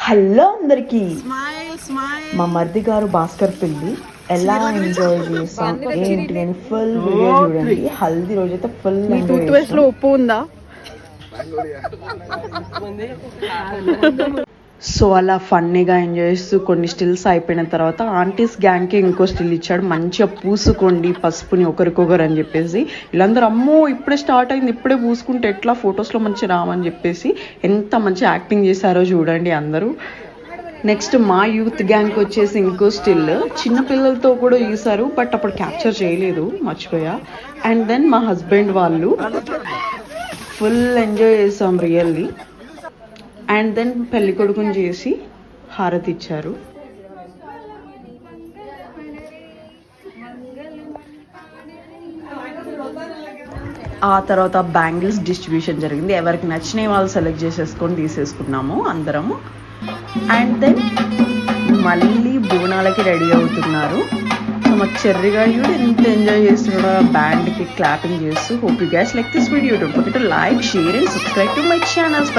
Hello అందరికి మా మరిది గారు భాస్కర్ పెళ్ళి ఎలా ఎంజాయ్ చేసాం ఏంటి అని ఫుల్ వీడియో చూడండి. హల్దీ రోజైతే ఫుల్ ఎంజాయ్ చేసాం. ఉప్పు ఉందా? సో అలా ఫన్నీగా ఎంజాయ్ చేస్తూ కొన్ని స్టిల్స్ అయిపోయిన తర్వాత ఆంటీస్ గ్యాంగ్కి ఇంకో స్టిల్ ఇచ్చాడు. మంచిగా పూసుకోండి పసుపుని ఒకరికొకరు అని చెప్పేసి. వీళ్ళందరూ అమ్మో ఇప్పుడే స్టార్ట్ అయింది, ఇప్పుడే పూసుకుంటే ఎట్లా ఫొటోస్లో మంచి రామని చెప్పేసి ఎంత మంచి యాక్టింగ్ చేశారో చూడండి అందరూ. నెక్స్ట్ మా యూత్ గ్యాంగ్ వచ్చేసి ఇంకో స్టిల్ చిన్నపిల్లలతో కూడా చూసారు, బట్ అప్పుడు క్యాప్చర్ చేయలేదు, మర్చిపోయా. అండ్ దెన్ మా హస్బెండ్ వాళ్ళు ఫుల్ ఎంజాయ్ చేసాం రియల్లీ. అండ్ దెన్ పెళ్లి కొడుకుని చేసి హారతి ఇచ్చారు. ఆ తర్వాత బ్యాంగిల్స్ డిస్ట్రిబ్యూషన్ జరిగింది. ఎవరికి నచ్చిన వాళ్ళు సెలెక్ట్ చేసేసుకొని తీసేసుకున్నాము అందరము. అండ్ దెన్ మళ్ళీ బోనాలకి రెడీ అవుతున్నారు. సో మా చెర్రిగా కూడా ఎంత ఎంజాయ్ చేస్తున్నాడో బ్యాండ్కి క్లాపింగ్ చేస్తూ. Hope you guys like this video. Don't forget to like, share and subscribe to my channels.